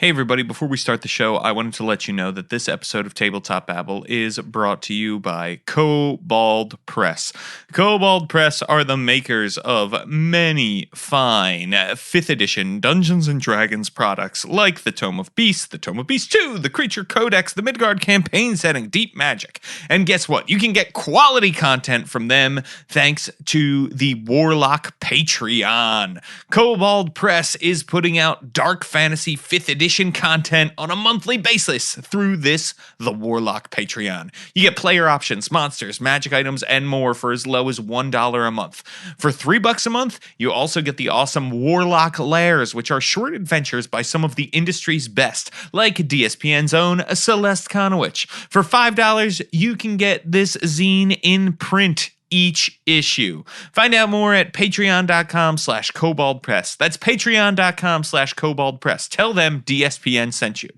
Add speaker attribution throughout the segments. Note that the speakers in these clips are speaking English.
Speaker 1: Hey everybody, before we start the show, I wanted to let you know that this episode of Tabletop Babble is brought to you by Kobold Press. Kobold Press are the makers of many fine 5th edition Dungeons & Dragons products like the Tome of Beasts, the Tome of Beasts 2, the Creature Codex, the Midgard campaign setting, Deep Magic. And guess what? You can get quality content from them thanks to the Warlock Patreon. Kobold Press is putting out dark fantasy 5th edition content on a monthly basis through the Warlock Patreon. You get player options, monsters, magic items, and more for as low as $1 a month. For $3 a month, you also get the awesome Warlock Lairs, which are short adventures by some of the industry's best, like DSPN's own Celeste Conowitch. For $5, you can get this zine in print each issue. Find out more at patreon.com/koboldpress. That's patreon.com/koboldpress. Tell them DSPN sent you.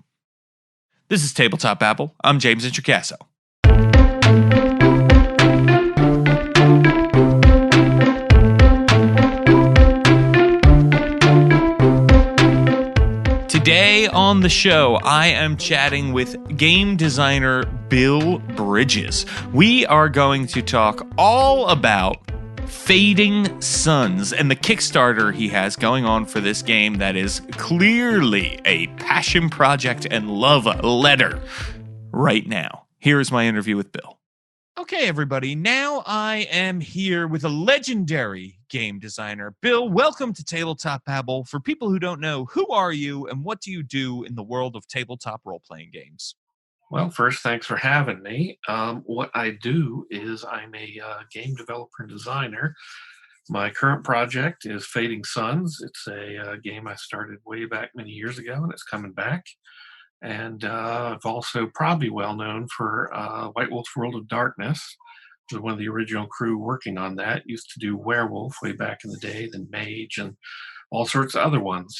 Speaker 1: This is Tabletop Babble. I'm James Introcaso. Today on the show, I am chatting with game designer Bill Bridges. We are going to talk all about Fading Suns and the Kickstarter he has going on for this game that is clearly a passion project and love letter right now. Here's my interview with Bill. Okay, everybody, now I am here with a legendary game designer. Bill, welcome to Tabletop Babble. For people who don't know, who are you and what do you do in the world of tabletop role-playing games?
Speaker 2: Well, first, thanks for having me. What I do is I'm a game developer and designer. My current project is Fading Suns. It's a game I started way back many years ago, and it's coming back. And I've also probably well known for White Wolf's World of Darkness, which was one of the original crew working on that. Used to do Werewolf way back in the day, then Mage, and all sorts of other ones.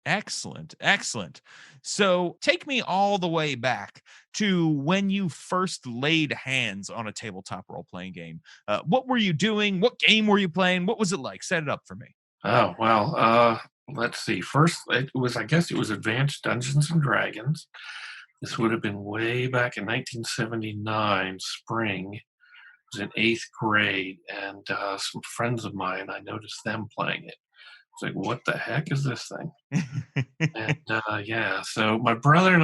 Speaker 1: Excellent, excellent. So take me all the way back to when you first laid hands on a tabletop role-playing game. What were you doing? What game were you playing? What was it like? Set it up for me.
Speaker 2: Oh, well, let's see. First, I guess it was Advanced Dungeons and Dragons. This would have been way back in 1979, spring. I was in 8th grade, and some friends of mine, I noticed them playing it. It's like, what the heck is this thing? And yeah, so my brother and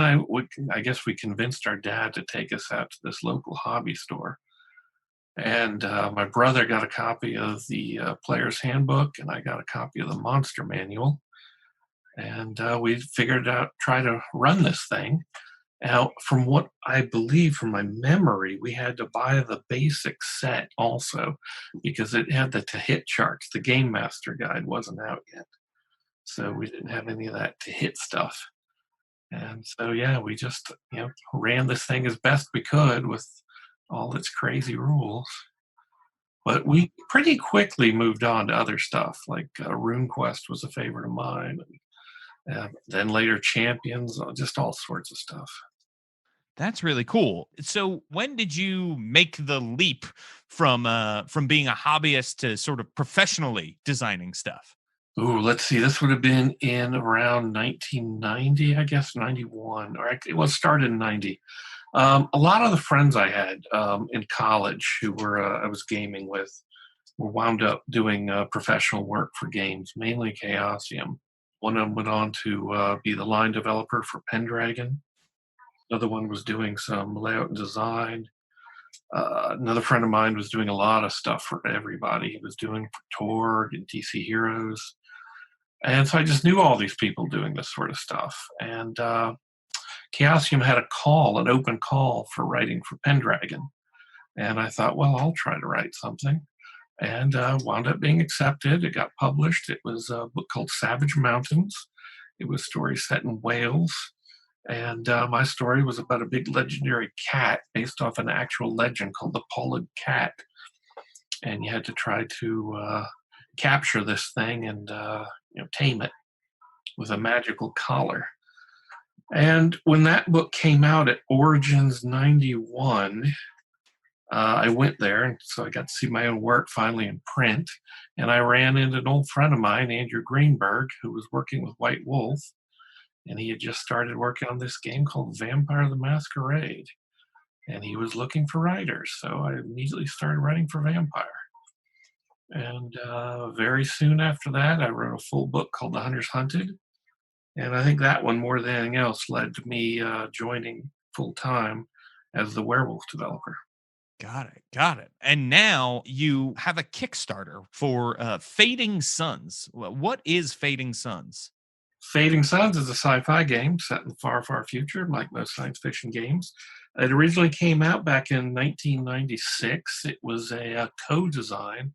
Speaker 2: I guess we convinced our dad to take us out to this local hobby store. And my brother got a copy of the player's handbook, and I got a copy of the monster manual. And we figured out, try to run this thing. Now, from what I believe, from my memory, we had to buy the basic set also because it had the to hit charts. The Game Master Guide wasn't out yet. So we didn't have any of that to hit stuff. And so, yeah, we just ran this thing as best we could with all its crazy rules. But we pretty quickly moved on to other stuff, like RuneQuest was a favorite of mine. Then later Champions, just all sorts of stuff.
Speaker 1: That's really cool. So when did you make the leap from being a hobbyist to sort of professionally designing stuff?
Speaker 2: Ooh, let's see. This would have been in around 1990, I guess, 91, or actually, it was started in 90. A lot of the friends I had in college who were I was gaming with were wound up doing professional work for games, mainly Chaosium. One of them went on to be the line developer for Pendragon. Another one was doing some layout and design. Another friend of mine was doing a lot of stuff for everybody. He was doing for Torg and DC Heroes. And so I just knew all these people doing this sort of stuff. And Chaosium had an open call for writing for Pendragon. And I thought, well, I'll try to write something. And wound up being accepted. It got published. It was a book called Savage Mountains. It was stories set in Wales. And my story was about a big legendary cat based off an actual legend called the Polid Cat. And you had to try to capture this thing and tame it with a magical collar. And when that book came out at Origins 91, I went there, and so I got to see my own work finally in print. And I ran into an old friend of mine, Andrew Greenberg, who was working with White Wolf. and he had just started working on this game called Vampire the Masquerade, and he was looking for writers. So I immediately started writing for Vampire. And very soon after that, I wrote a full book called The Hunters Hunted. And I think that one, more than anything else, led to me joining full time as the werewolf developer.
Speaker 1: Got it. Got it. And now you have a Kickstarter for Fading Suns. What is Fading Suns?
Speaker 2: Fading Suns is a sci-fi game set in the far, far future, like most science fiction games. It originally came out back in 1996. It was a co-design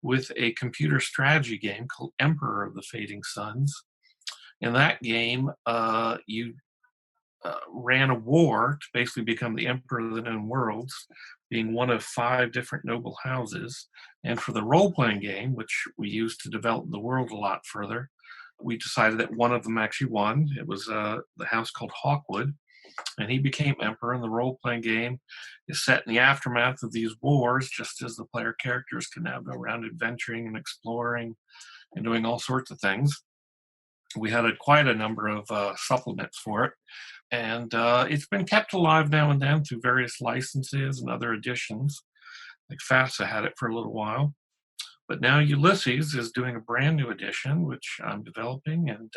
Speaker 2: with a computer strategy game called Emperor of the Fading Suns. In that game, you ran a war to basically become the emperor of the known worlds, being one of 5 different noble houses. And for the role-playing game, which we used to develop the world a lot further, we decided that one of them actually won. It was the house called Hawkwood, and he became emperor. And the role-playing game is set in the aftermath of these wars, just as the player characters can now go around adventuring and exploring and doing all sorts of things. We had quite a number of supplements for it, and it's been kept alive now and then through various licenses and other editions. Like FASA had it for a little while, but now Ulysses is doing a brand new edition, which I'm developing and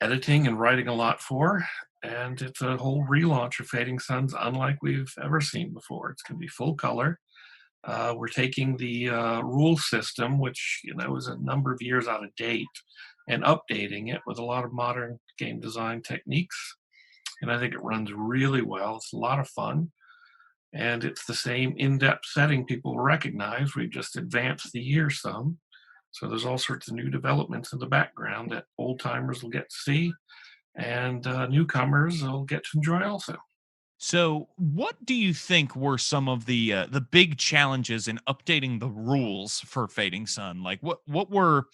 Speaker 2: editing and writing a lot for. And it's a whole relaunch of Fading Suns, unlike we've ever seen before. It's going to be full color. We're taking the rule system, which is a number of years out of date, and updating it with a lot of modern game design techniques. And I think it runs really well. It's a lot of fun. And it's the same in-depth setting people recognize. We've just advanced the year some. So there's all sorts of new developments in the background that old-timers will get to see, and newcomers will get to enjoy also.
Speaker 1: So, what do you think were some of the big challenges in updating the rules for Fading Sun? Like, what were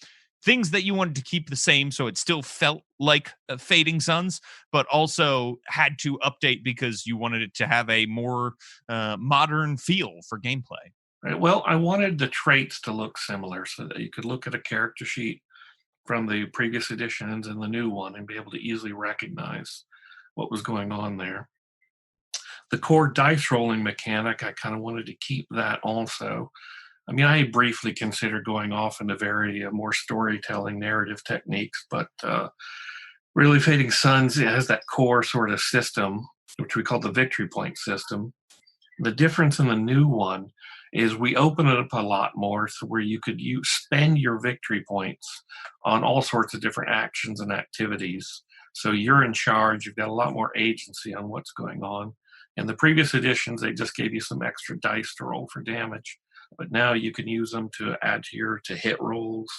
Speaker 1: things that you wanted to keep the same so it still felt like Fading Suns, but also had to update because you wanted it to have a more modern feel for gameplay?
Speaker 2: Right. Well, I wanted the traits to look similar so that you could look at a character sheet from the previous editions and the new one and be able to easily recognize what was going on there. The core dice rolling mechanic, I kind of wanted to keep that also. I mean, I briefly considered going off into very more storytelling narrative techniques, but really Fading Suns, it has that core sort of system, which we call the victory point system. The difference in the new one is we open it up a lot more, so where you could spend your victory points on all sorts of different actions and activities. So you're in charge. You've got a lot more agency on what's going on. In the previous editions, they just gave you some extra dice to roll for damage, but now you can use them to add to hit rolls,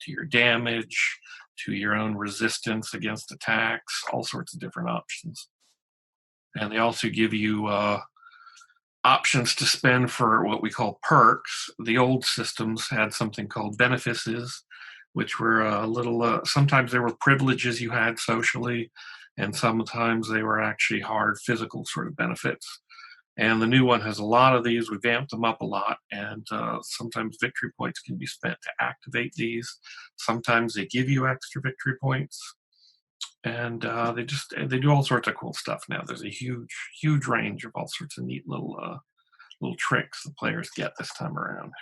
Speaker 2: to your damage, to your own resistance against attacks, all sorts of different options. And they also give you options to spend for what we call perks. The old systems had something called benefices, which were a little, sometimes they were privileges you had socially, and sometimes they were actually hard physical sort of benefits. And the new one has a lot of these. We vamped them up a lot, and sometimes victory points can be spent to activate these. Sometimes they give you extra victory points, and they do all sorts of cool stuff now. There's a huge range of all sorts of neat little tricks the players get this time around.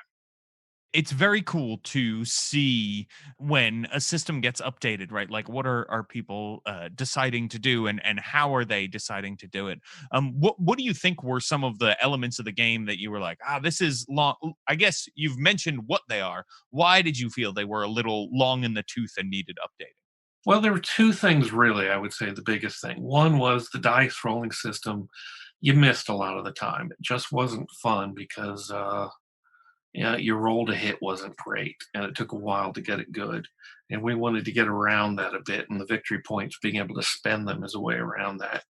Speaker 1: It's very cool to see when a system gets updated, right? Like, what are people deciding to do, and how are they deciding to do it? What do you think were some of the elements of the game that you were like, this is long? I guess you've mentioned what they are. Why did you feel they were a little long in the tooth and needed updating?
Speaker 2: Well, there were 2 things really, I would say the biggest thing. One was the dice rolling system. You missed a lot of the time. It just wasn't fun because your roll to hit wasn't great, and it took a while to get it good. And we wanted to get around that a bit, and the victory points, being able to spend them as a way around that.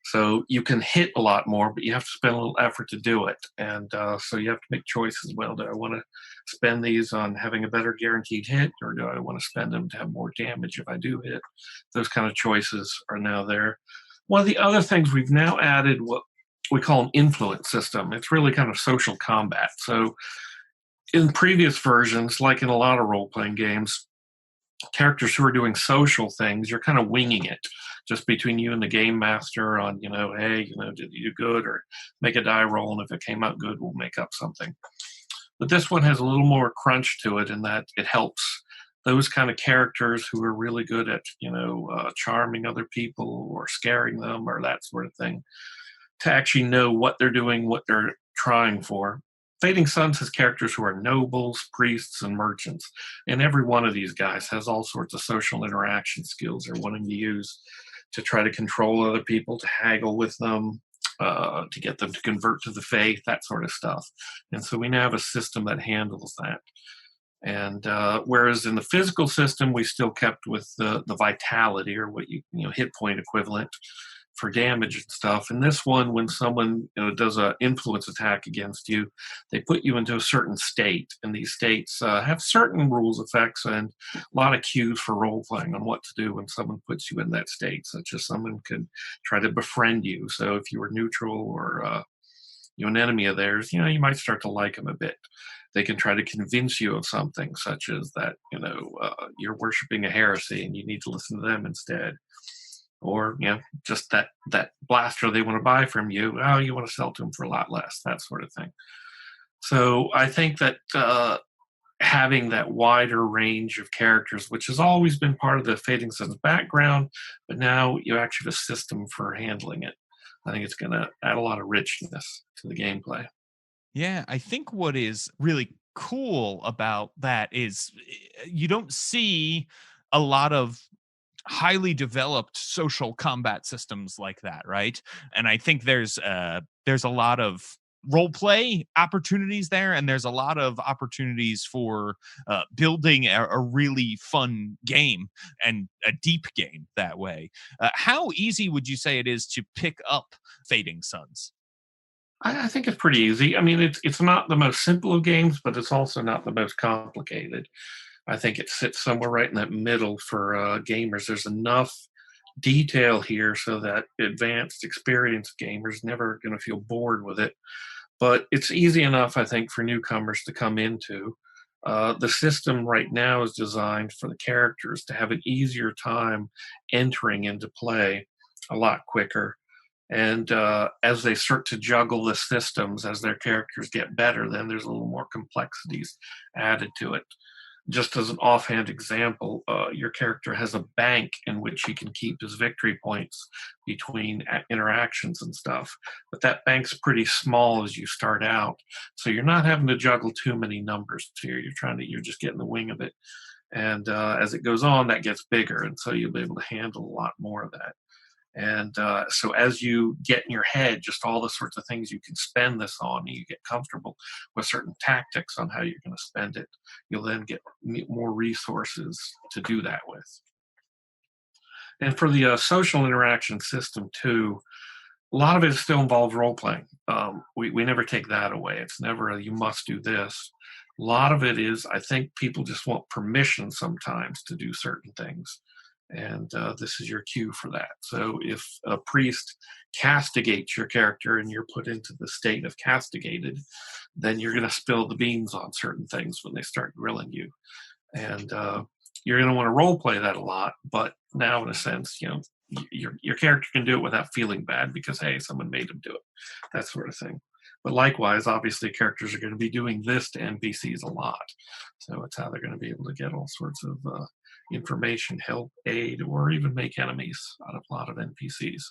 Speaker 2: So you can hit a lot more, but you have to spend a little effort to do it. And so you have to make choices. Well, do I want to spend these on having a better guaranteed hit, or do I want to spend them to have more damage if I do hit? Those kind of choices are now there. One of the other things we've now added, what we call an influence system. It's really kind of social combat. So in previous versions, like in a lot of role-playing games, characters who are doing social things, you're kind of winging it just between you and the game master on, hey, did you do good, or make a die roll, and if it came out good, we'll make up something. But this one has a little more crunch to it in that it helps those kind of characters who are really good at, charming other people or scaring them or that sort of thing, to actually know what they're doing, what they're trying for. Fading Suns has characters who are nobles, priests, and merchants. And every one of these guys has all sorts of social interaction skills they're wanting to use to try to control other people, to haggle with them, to get them to convert to the faith, that sort of stuff. And so we now have a system that handles that. And whereas in the physical system, we still kept with the vitality, or what hit point equivalent for damage and stuff. In this one, when someone does an influence attack against you, they put you into a certain state, and these states have certain rules, effects, and a lot of cues for role playing on what to do when someone puts you in that state. Such as someone could try to befriend you. So if you were neutral or an enemy of theirs, you might start to like them a bit. They can try to convince you of something, such as that you're worshiping a heresy and you need to listen to them instead. Or just that blaster they want to buy from you, you want to sell to them for a lot less, that sort of thing. So I think that having that wider range of characters, which has always been part of the Fading Suns background, but now you actually have a system for handling it, I think it's going to add a lot of richness to the gameplay.
Speaker 1: Yeah, I think what is really cool about that is you don't see a lot of highly developed social combat systems like that, right? And I think there's a lot of role play opportunities there, and there's a lot of opportunities for building a really fun game and a deep game that way. How easy would you say it is to pick up Fading Suns?
Speaker 2: I think it's pretty easy. I mean, it's not the most simple of games, but it's also not the most complicated. I think it sits somewhere right in that middle for gamers. There's enough detail here so that advanced, experienced gamers never going to feel bored with it. But it's easy enough, I think, for newcomers to come into. The system right now is designed for the characters to have an easier time entering into play a lot quicker. And as they start to juggle the systems, as their characters get better, then there's a little more complexities added to it. Just as an offhand example, your character has a bank in which he can keep his victory points between interactions and stuff. But that bank's pretty small as you start out, so you're not having to juggle too many numbers here. You're just getting the wing of it. And as it goes on, that gets bigger, and so you'll be able to handle a lot more of that. And so as you get in your head just all the sorts of things you can spend this on, and you get comfortable with certain tactics on how you're going to spend it, you'll then get more resources to do that with. And for the social interaction system too, a lot of it still involves role playing. We never take that away. It's never a, you must do this. A lot of it is, I think people just want permission sometimes to do certain things. And this is your cue for that. So if a priest castigates your character and you're put into the state of castigated, then you're going to spill the beans on certain things when they start grilling you. And you're going to want to role play that a lot. But now, in a sense, your character can do it without feeling bad because, hey, someone made him do it, that sort of thing. But likewise, obviously, characters are going to be doing this to NPCs a lot. So it's how they're going to be able to get all sorts of information, help, aid, or even make enemies out of a lot of NPCs.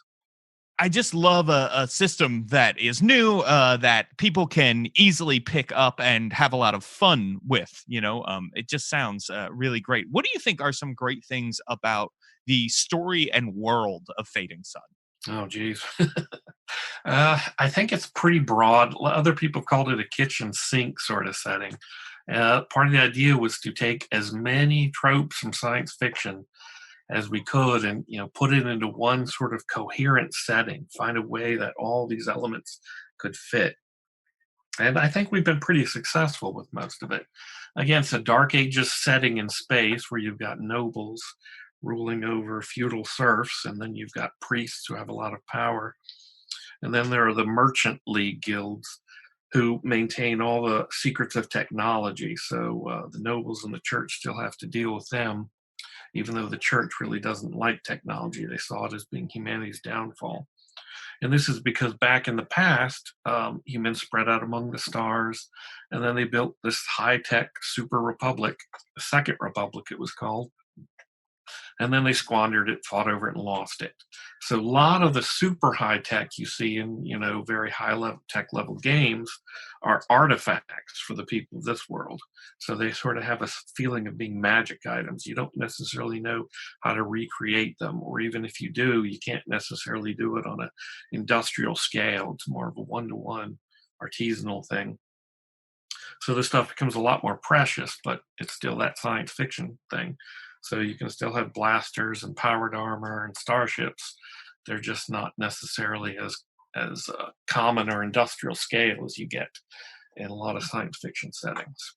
Speaker 1: I just love a system that is new, that people can easily pick up and have a lot of fun with. It just sounds really great. What do you think are some great things about the story and world of Fading Sun?
Speaker 2: Oh, geez. I think it's pretty broad. Other people have called it a kitchen sink sort of setting. Part of the idea was to take as many tropes from science fiction as we could and put it into one sort of coherent setting, find a way that all these elements could fit. And I think we've been pretty successful with most of it. Again, it's a Dark Ages setting in space where you've got nobles ruling over feudal serfs, and then you've got priests who have a lot of power. And then there are the merchant league guilds who maintain all the secrets of technology. So the nobles and the church still have to deal with them. even though the church really doesn't like technology. They saw it as being humanity's downfall. And this is because back in the past, humans spread out among the stars, and then they built this high tech super republic, the Second Republic, it was called, and then they squandered it, fought over it, and lost it. So a lot of the super high tech you see in very high level tech level games are artifacts for the people of this world. So they sort of have a feeling of being magic items. You don't necessarily know how to recreate them, or even if you do, you can't necessarily do it on an industrial scale. It's more of a one-to-one artisanal thing. So this stuff becomes a lot more precious, but it's still that science fiction thing. So you can still have blasters and powered armor and starships. They're just not necessarily as common or industrial scale as you get in a lot of science fiction settings.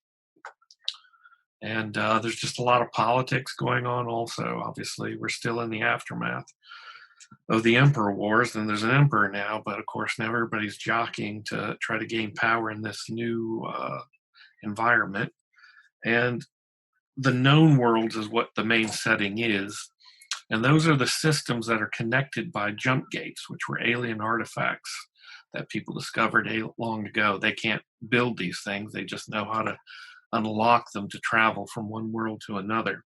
Speaker 2: And there's just a lot of politics going on also. Obviously, we're still in the aftermath of the Emperor Wars, and there's an emperor now, but of course now everybody's jockeying to try to gain power in this new environment. And the known worlds is what the main setting is. And those are the systems that are connected by jump gates, which were alien artifacts that people discovered long ago. They can't build these things, they just know how to unlock them to travel from one world to another.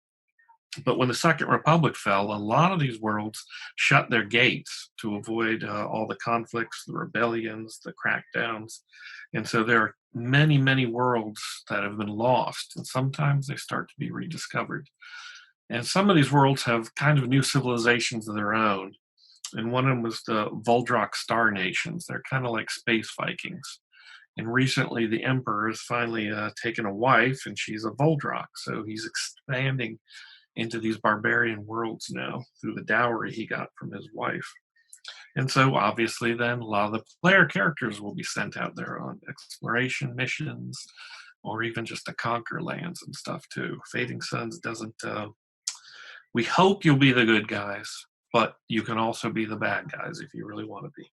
Speaker 2: But when the Second Republic fell, a lot of these worlds shut their gates to avoid all the conflicts, the rebellions, the crackdowns. And so there are many, many worlds that have been lost, and sometimes they start to be rediscovered. And some of these worlds have kind of new civilizations of their own. And one of them was the Voldrak Star Nations. They're kind of like space Vikings. And recently, the Emperor has finally taken a wife, and she's a Voldrak. So he's expanding into these barbarian worlds now through the dowry he got from his wife. And so obviously then a lot of the player characters will be sent out there on exploration missions or even just to conquer lands and stuff too. Fading Suns doesn't we hope you'll be the good guys, but you can also be the bad guys if you really want to be.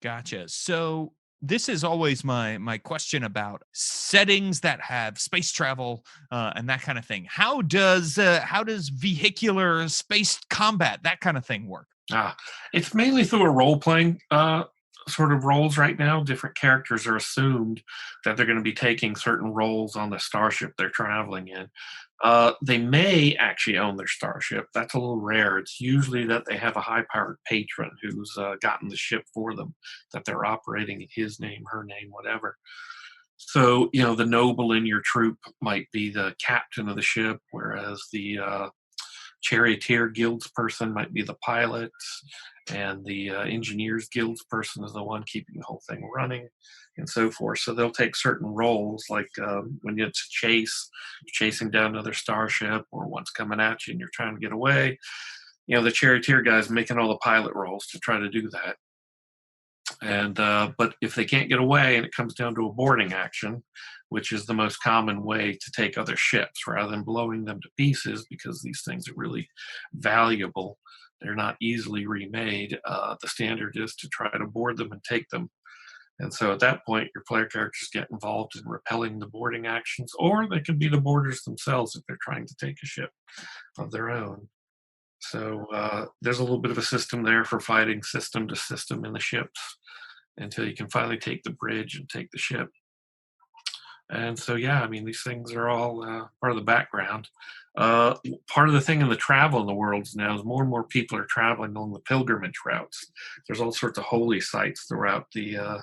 Speaker 1: Gotcha. So this is always my question about settings that have space travel and that kind of thing. How does vehicular space combat, that kind of thing, work?
Speaker 2: Ah, it's mainly through a role playing sort of roles right now. Different characters are assumed that they're going to be taking certain roles on the starship they're traveling in. They may actually own their starship. That's a little rare. It's usually that they have a high powered patron who's gotten the ship for them, that they're operating in his name, her name, whatever. So, the noble in your troop might be the captain of the ship, whereas the charioteer guilds person might be the pilot, and the engineers guilds person is the one keeping the whole thing running, and so forth. So they'll take certain roles, like when it's a chase, you're chasing down another starship, or one's coming at you and you're trying to get away. The charioteer guy's making all the pilot roles to try to do that. And but if they can't get away and it comes down to a boarding action, which is the most common way to take other ships rather than blowing them to pieces, because these things are really valuable, they're not easily remade. The standard is to try to board them and take them. And so at that point, your player characters get involved in repelling the boarding actions, or they can be the boarders themselves if they're trying to take a ship of their own. So there's a little bit of a system there for fighting system to system in the ships until you can finally take the bridge and take the ship. And so, yeah, I mean, these things are all part of the background. Part of the thing in the travel in the worlds now is more and more people are traveling on the pilgrimage routes. There's all sorts of holy sites throughout the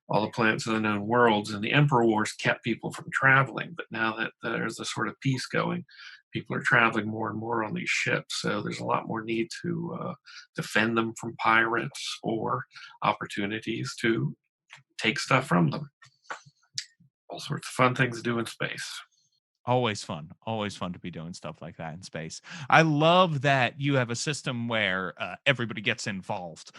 Speaker 2: all the planets of the known worlds, and the Emperor Wars kept people from traveling. But now that there's a sort of peace going, people are traveling more and more on these ships. So there's a lot more need to defend them from pirates or opportunities to take stuff from them. All sorts of fun things to do in space.
Speaker 1: Always fun to be doing stuff like that in space. I love that you have a system where everybody gets involved.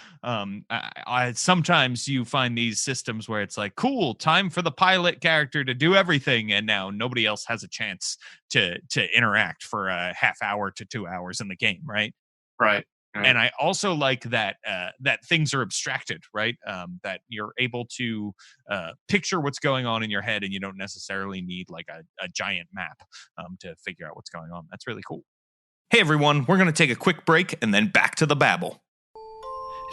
Speaker 1: Sometimes you find these systems where it's like, cool, time for the pilot character to do everything, and now nobody else has a chance to interact for a half hour to 2 hours in the game, right?
Speaker 2: Right. Right.
Speaker 1: And I also like that that things are abstracted, right? That you're able to picture what's going on in your head, and you don't necessarily need like a giant map to figure out what's going on. That's really cool. Hey everyone, we're going to take a quick break and then back to the babble.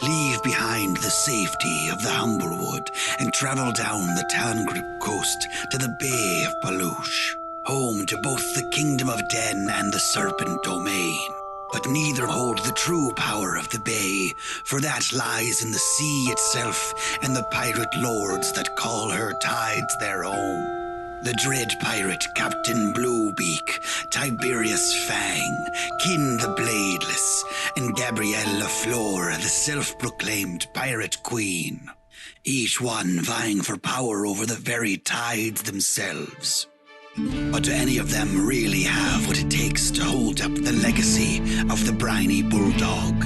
Speaker 3: Leave behind the safety of the Humblewood and travel down the Tangrip coast to the Bay of Baluch, home to both the Kingdom of Den and the Serpent Domain. But neither hold the true power of the Bay, for that lies in the sea itself and the pirate lords that call her tides their own. The dread pirate Captain Bluebeak, Tiberius Fang, Kin the Bladeless, and Gabrielle LaFleur, the self-proclaimed pirate queen. Each one vying for power over the very tides themselves. But do any of them really have what it takes to hold up the legacy of the briny bulldog?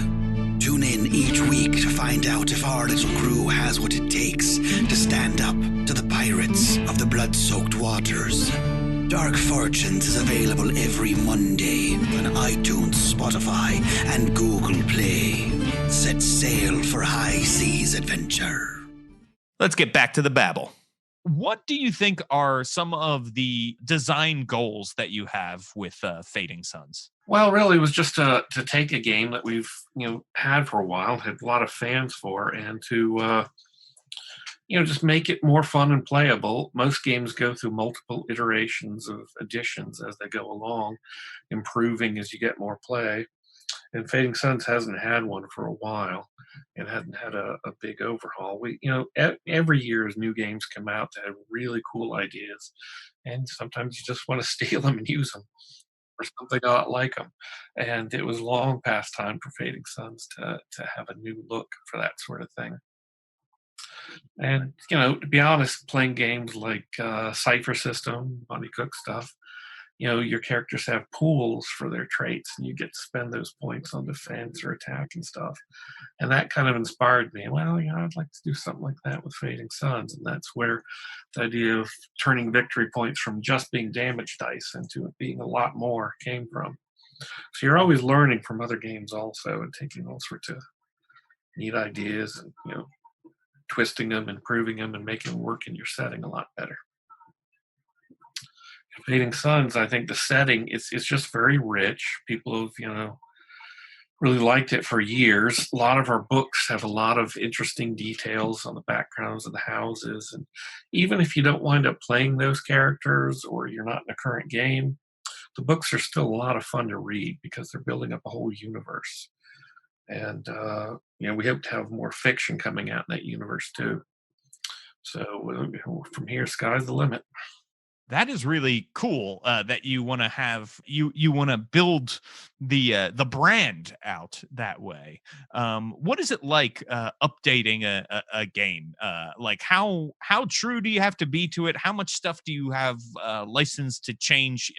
Speaker 3: Tune in each week to find out if our little crew has what it takes to stand up to the pirates of the blood-soaked waters. Dark Fortunes is available every Monday on iTunes, Spotify, and Google Play. Set sail for high seas adventure.
Speaker 1: Let's get back to the babble. What do you think are some of the design goals that you have with Fading Suns?
Speaker 2: Well, really, it was just to take a game that we've had for a while, had a lot of fans for, and to just make it more fun and playable. Most games go through multiple iterations of additions as they go along, improving as you get more play. And Fading Suns hasn't had one for a while. It hadn't had a big overhaul. Every year as new games come out that have really cool ideas, and sometimes you just want to steal them and use them or something not like them. And it was long past time for Fading Suns to have a new look for that sort of thing. And to be honest, playing games like Cipher System, Monty Cook stuff, your characters have pools for their traits, and you get to spend those points on defense or attack and stuff. And that kind of inspired me. Well, I'd like to do something like that with Fading Suns, and that's where the idea of turning victory points from just being damage dice into it being a lot more came from. So you're always learning from other games also, and taking all sorts of neat ideas and twisting them, improving them, and making them work in your setting a lot better. Fading Suns, I think the setting it's just very rich. People have really liked it for years. A lot of our books have a lot of interesting details on the backgrounds of the houses, and even if you don't wind up playing those characters or you're not in a current game, the books are still a lot of fun to read because they're building up a whole universe. And we hope to have more fiction coming out in that universe too. So from here, sky's the limit.
Speaker 1: That is really cool that you want to have you want to build the brand out that way. What is it like updating a game? Like how true do you have to be to it? How much stuff do you have licensed to change?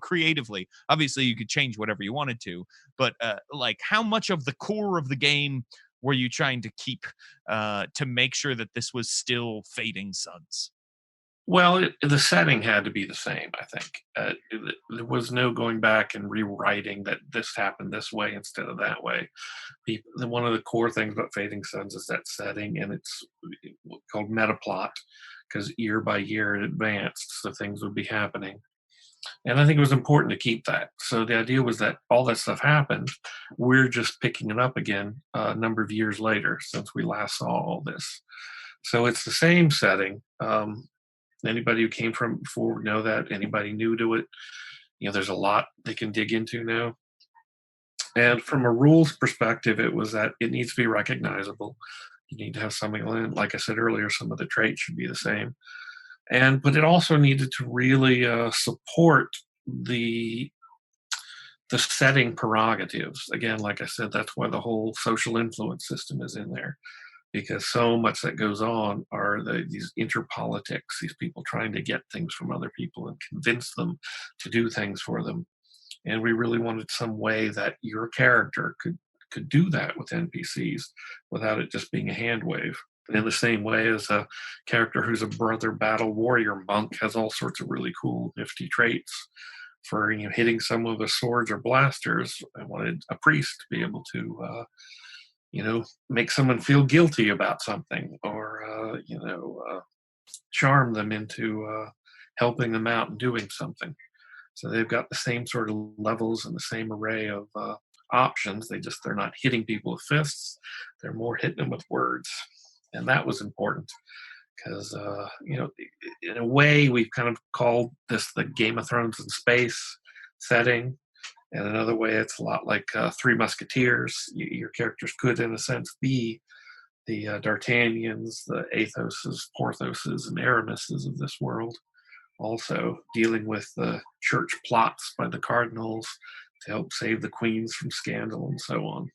Speaker 1: Creatively. Obviously, you could change whatever you wanted to, but like how much of the core of the game were you trying to keep to make sure that this was still Fading Suns?
Speaker 2: Well, the setting had to be the same, I think. There was no going back and rewriting that this happened this way instead of that way. One of the core things about Fading Suns is that setting, and it's called metaplot, because year by year it advanced, so things would be happening. And I think it was important to keep that. So the idea was that all that stuff happened. We're just picking it up again a number of years later since we last saw all this. So it's the same setting. Anybody who came from before would know that. Anybody new to it, there's a lot they can dig into now. And from a rules perspective, it was that it needs to be recognizable. You need to have something like I said earlier, some of the traits should be the same. But it also needed to really support the setting prerogatives. Again, like I said, that's why the whole social influence system is in there. Because so much that goes on are these interpolitics, these people trying to get things from other people and convince them to do things for them. And we really wanted some way that your character could do that with NPCs without it just being a hand wave. In the same way as a character who's a brother battle warrior monk has all sorts of really cool, nifty traits for hitting someone with swords or blasters. I wanted a priest to be able to make someone feel guilty about something, or charm them into helping them out and doing something. So they've got the same sort of levels and the same array of options. They're not hitting people with fists. They're more hitting them with words. And that was important because, in a way, we've kind of called this the Game of Thrones in space setting. And another way, it's a lot like Three Musketeers. Your characters could, in a sense, be the D'Artagnans, the Athoses, Porthoses, and Aramises of this world. Also dealing with the church plots by the cardinals to help save the queens from scandal and so on.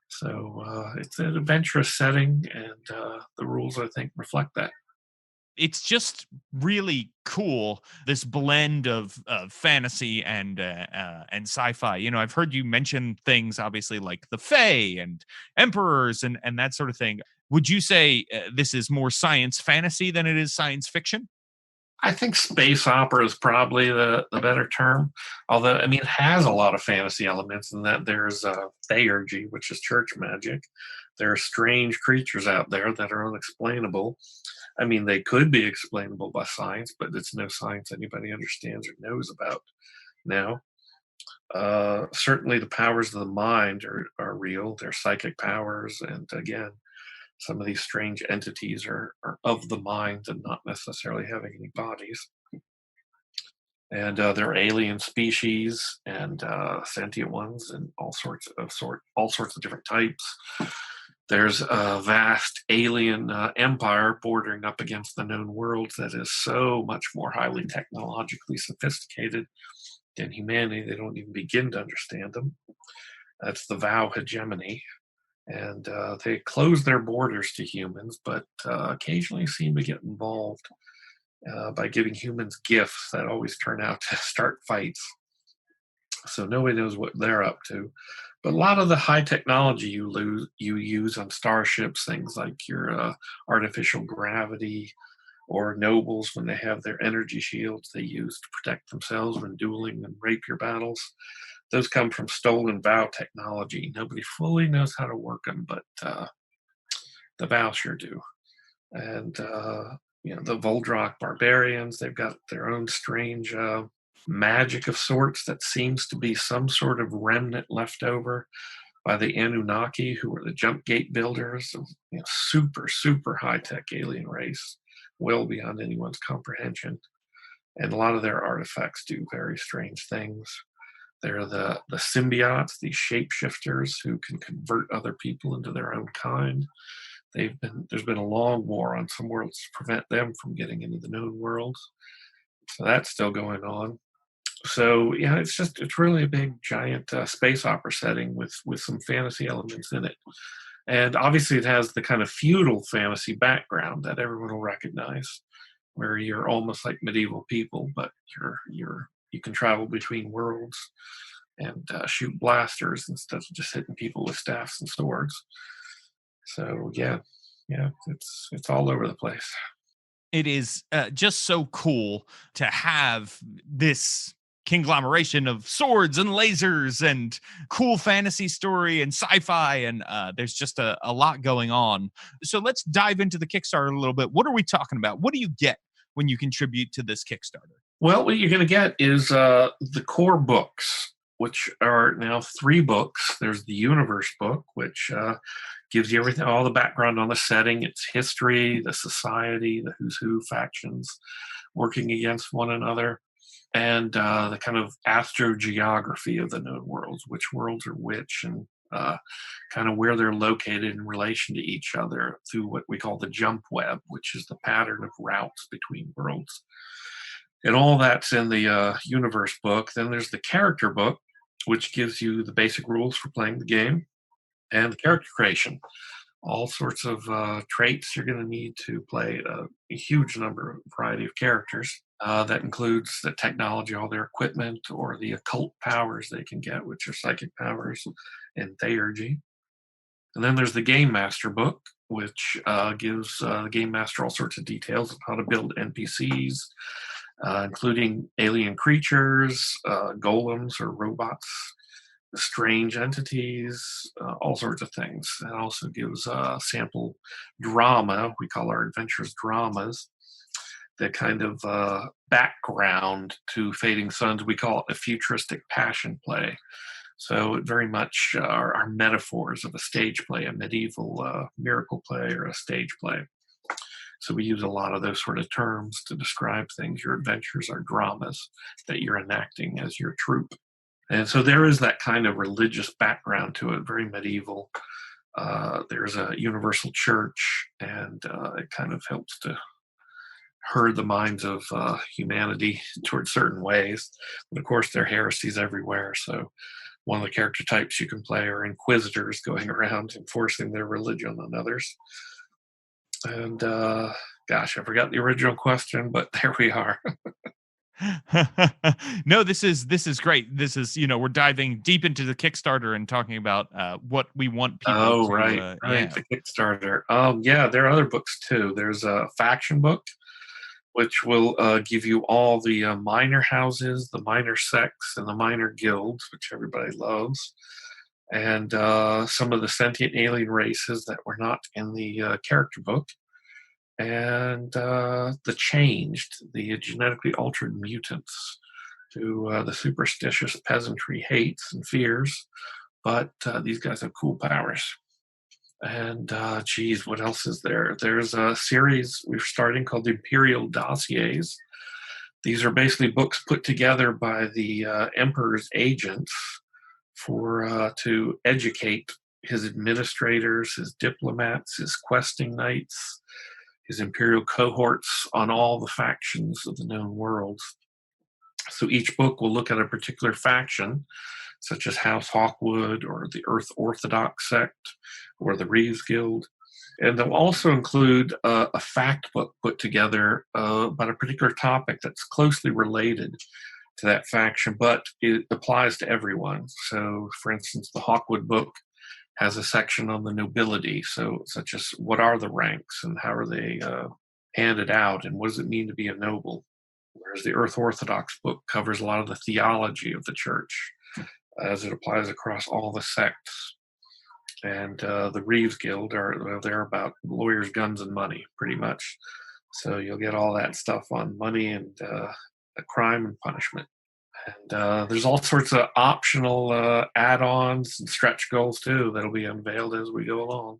Speaker 2: So it's an adventurous setting, and the rules, I think, reflect that.
Speaker 1: It's just really cool, this blend of fantasy and sci-fi. I've heard you mention things obviously like the Fae and emperors and that sort of thing. Would you say this is more science fantasy than it is science fiction?
Speaker 2: I think space opera is probably the better term. Although, I mean, it has a lot of fantasy elements in that there's theurgy, which is church magic. There are strange creatures out there that are unexplainable. I mean, they could be explainable by science, but it's no science anybody understands or knows about now. Certainly, the powers of the mind are real. They're psychic powers. And again, some of these strange entities are of the mind and not necessarily having any bodies. And they're alien species and sentient ones and all sorts of different types. There's a vast alien empire bordering up against the known world that is so much more highly technologically sophisticated than humanity. They don't even begin to understand them. That's the Vow hegemony. And they close their borders to humans, but occasionally seem to get involved by giving humans gifts that always turn out to start fights. So nobody knows what they're up to. But a lot of the high technology you use on starships, things like your artificial gravity, or nobles when they have their energy shields they use to protect themselves when dueling and rapier battles, those come from stolen Vow technology. Nobody fully knows how to work them, but the Vow sure do. And the Voldrock barbarians, they've got their own strange magic of sorts that seems to be some sort of remnant left over by the Anunnaki, who were the jump gate builders, super, super high-tech alien race, well beyond anyone's comprehension. And a lot of their artifacts do very strange things. They're the symbiotes, these shapeshifters who can convert other people into their own kind. There's been a long war on some worlds to prevent them from getting into the known worlds. So that's still going on. So yeah, it's really a big giant space opera setting with some fantasy elements in it. And obviously it has the kind of feudal fantasy background that everyone will recognize, where you're almost like medieval people, but you can travel between worlds and shoot blasters instead of just hitting people with staffs and swords. So yeah, it's all over the place.
Speaker 1: It is just so cool to have this conglomeration of swords and lasers and cool fantasy story and sci-fi, and there's just a lot going on. So let's dive into the Kickstarter a little bit. What are we talking about? What do you get when you contribute to this Kickstarter?
Speaker 2: Well, what you're going to get is the core books, which are now 3 books. There's the Universe book, which gives you everything, all the background on the setting, its history, the society, the who's who factions working against one another, and the kind of astrogeography of the known worlds, which worlds are which, and kind of where they're located in relation to each other through what we call the jump web, which is the pattern of routes between worlds. And all that's in the Universe book. Then there's the character book, which gives you the basic rules for playing the game, and the character creation. All sorts of traits you're going to need to play a huge variety of characters. That includes the technology, all their equipment, or the occult powers they can get, which are psychic powers and theurgy. And then there's the Game Master book, which gives the Game Master all sorts of details of how to build NPCs, including alien creatures, golems or robots, strange entities, all sorts of things. It also gives sample drama. We call our adventures dramas the kind of background to Fading Suns. We call it a futuristic passion play. So it very much are metaphors of a stage play, a medieval miracle play or a stage play. So we use a lot of those sort of terms to describe things. Your adventures are dramas that you're enacting as your troupe. And so there is that kind of religious background to it, very medieval. There's a universal church, and it kind of helps to herd the minds of humanity towards certain ways. But of course, there are heresies everywhere. So one of the character types you can play are inquisitors going around enforcing their religion on others. And gosh, I forgot the original question, but there we are.
Speaker 1: No, this is great. This is, we're diving deep into the Kickstarter and talking about what we want people
Speaker 2: Oh,
Speaker 1: to
Speaker 2: right.
Speaker 1: yeah.
Speaker 2: The Kickstarter. Yeah, there are other books too. There's a faction book, which will give you all the minor houses, the minor sects, and the minor guilds, which everybody loves, and some of the sentient alien races that were not in the character book, and the changed, the genetically altered mutants, who the superstitious peasantry hates and fears, but these guys have cool powers. And geez, what else is there? There's a series we're starting called the Imperial dossiers. These are basically books put together by the emperor's agents for to educate his administrators, his diplomats, his questing knights, his imperial cohorts on all the factions of the known worlds. So each book will look at a particular faction, such as House Hawkwood or the Earth Orthodox sect or the Reeves Guild. And they'll also include a fact book put together about a particular topic that's closely related to that faction, but it applies to everyone. So, for instance, the Hawkwood book has a section on the nobility, so such as what are the ranks and how are they handed out and what does it mean to be a noble? Whereas the Earth Orthodox book covers a lot of the theology of the church as it applies across all the sects. And the Reeves Guild they're about lawyers, guns, and money, pretty much. So you'll get all that stuff on money and crime and punishment. And there's all sorts of optional add-ons and stretch goals too that'll be unveiled as we go along.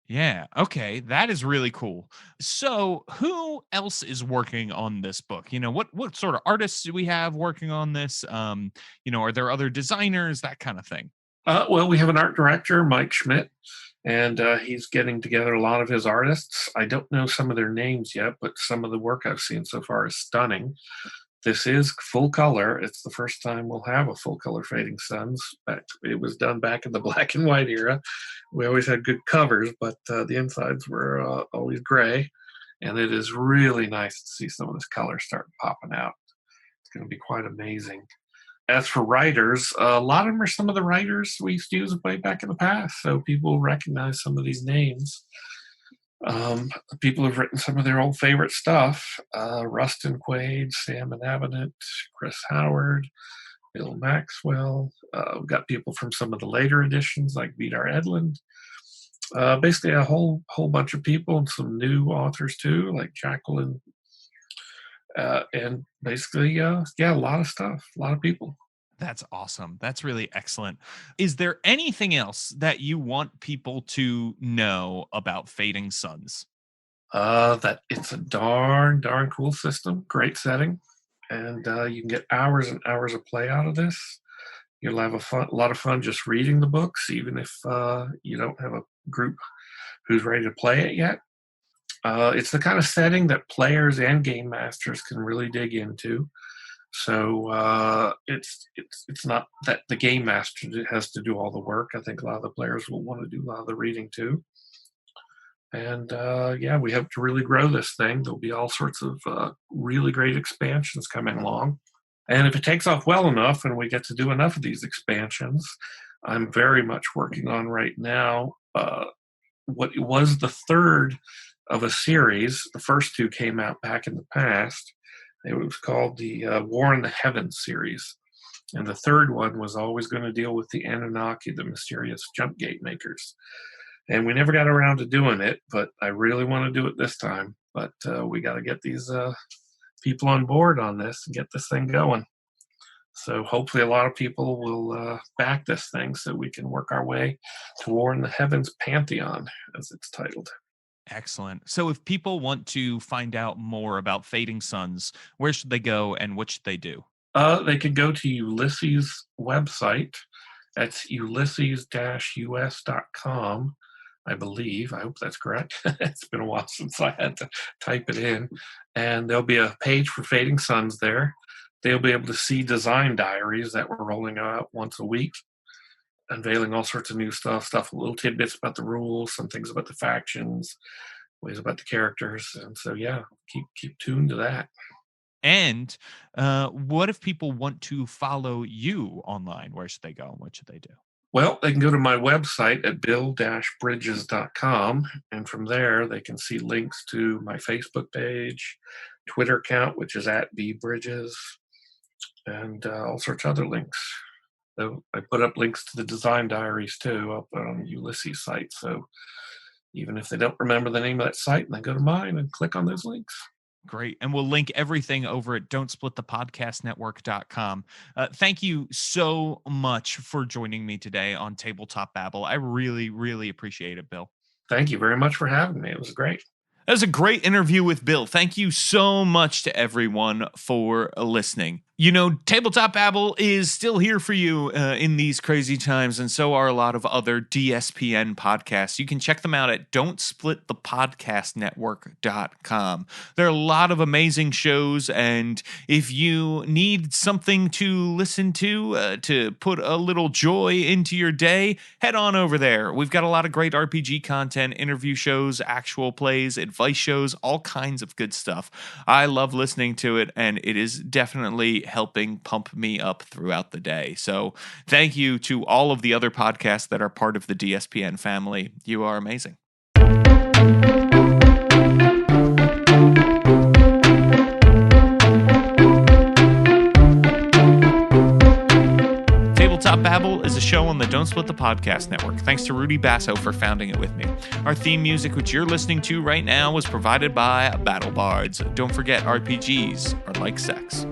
Speaker 1: Yeah. Okay. That is really cool. So, who else is working on this book? What sort of artists do we have working on this? Are there other designers, that kind of thing?
Speaker 2: Well, we have an art director, Mike Schmidt, and he's getting together a lot of his artists. I don't know some of their names yet, but some of the work I've seen so far is stunning. This is full color. It's the first time we'll have a full color Fading Suns. It was done back in the black and white era. We always had good covers, but the insides were always gray. And it is really nice to see some of this color start popping out. It's going to be quite amazing. As for writers, a lot of them are some of the writers we used to use way back in the past, so people recognize some of these names. People have written some of their old favorite stuff. Rustin Quaid, Sam Abbott, Chris Howard, Bill Maxwell. We've got people from some of the later editions like Vidar Edlund. Basically a whole bunch of people and some new authors too, like Jacqueline. And basically, a lot of stuff, a lot of people.
Speaker 1: That's awesome. That's really excellent. Is there anything else that you want people to know about Fading Suns?
Speaker 2: That it's a darn cool system, great setting, and you can get hours and hours of play out of this. You'll have a lot of fun just reading the books, even if you don't have a group who's ready to play it yet. It's the kind of setting that players and game masters can really dig into. So it's not that the game master has to do all the work. I think a lot of the players will want to do a lot of the reading too. And we hope to really grow this thing. There'll be all sorts of really great expansions coming along. And if it takes off well enough and we get to do enough of these expansions, I'm very much working on right now what was the third of a series. The first two came out back in the past. It was called the War in the Heavens series. And the third one was always going to deal with the Anunnaki, the mysterious jump gate makers. And we never got around to doing it, but I really want to do it this time. But we got to get these people on board on this and get this thing going. So hopefully a lot of people will back this thing so we can work our way to War in the Heavens Pantheon, as it's titled.
Speaker 1: Excellent. So if people want to find out more about Fading Suns, where should they go and what should they do?
Speaker 2: They could go to Ulysses' website. That's ulysses-us.com, I believe. I hope that's correct. It's been a while since I had to type it in. And there'll be a page for Fading Suns there. They'll be able to see design diaries that we're rolling out once a week, unveiling all sorts of new stuff, little tidbits about the rules, some things about the factions, ways about the characters. And so, yeah, keep tuned to that.
Speaker 1: And what if people want to follow you online? Where should they go and what should they do?
Speaker 2: Well, they can go to my website at bill-bridges.com, and from there they can see links to my Facebook page, Twitter account, which is at @bbridges, and all sorts of other links. So I put up links to the design diaries too up on the Ulysses site. So even if they don't remember the name of that site, and they go to mine and click on those links.
Speaker 1: Great. And we'll link everything over at don'tsplitthepodcastnetwork.com. Thank you so much for joining me today on Tabletop Babble. I really, really appreciate it, Bill.
Speaker 2: Thank you very much for having me. It was great.
Speaker 1: That was a great interview with Bill. Thank you so much to everyone for listening. You know, Tabletop Babble is still here for you in these crazy times, and so are a lot of other DSPN podcasts. You can check them out at don'tsplitthepodcastnetwork.com. There are a lot of amazing shows, and if you need something to listen to put a little joy into your day, head on over there. We've got a lot of great RPG content, interview shows, actual plays, advice shows, all kinds of good stuff. I love listening to it, and it is definitely helping pump me up throughout the day. So thank you to all of the other podcasts that are part of the DSPN family. You are amazing. Tabletop Babble is a show on the Don't Split the Podcast Network. Thanks to Rudy Basso for founding it with me. Our theme music, which you're listening to right now, was provided by Battle Bards. Don't forget, RPGs are like sex.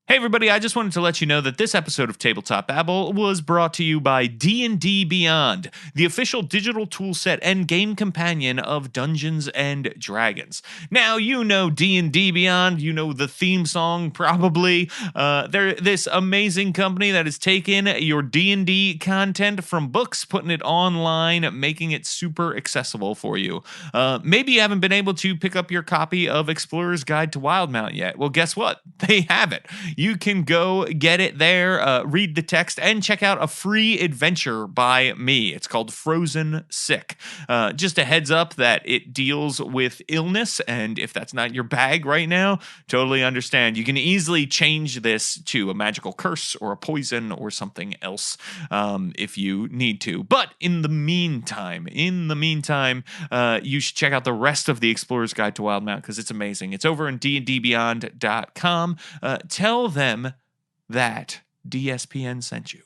Speaker 1: Hey everybody, I just wanted to let you know that this episode of Tabletop Babble was brought to you by D&D Beyond, the official digital toolset and game companion of Dungeons and Dragons. Now, you know D&D Beyond, you know the theme song probably. They're this amazing company that has taken your D&D content from books, putting it online, making it super accessible for you. Maybe you haven't been able to pick up your copy of Explorer's Guide to Wildmount yet. Well, guess what? They have it. You can go get it there, read the text, and check out a free adventure by me. It's called Frozen Sick. Just a heads up that it deals with illness, and if that's not your bag right now, totally understand. You can easily change this to a magical curse or a poison or something else if you need to. But in the meantime, you should check out the rest of the Explorer's Guide to Wildmount because it's amazing. It's over in dndbeyond.com. Tell them that DSPN sent you.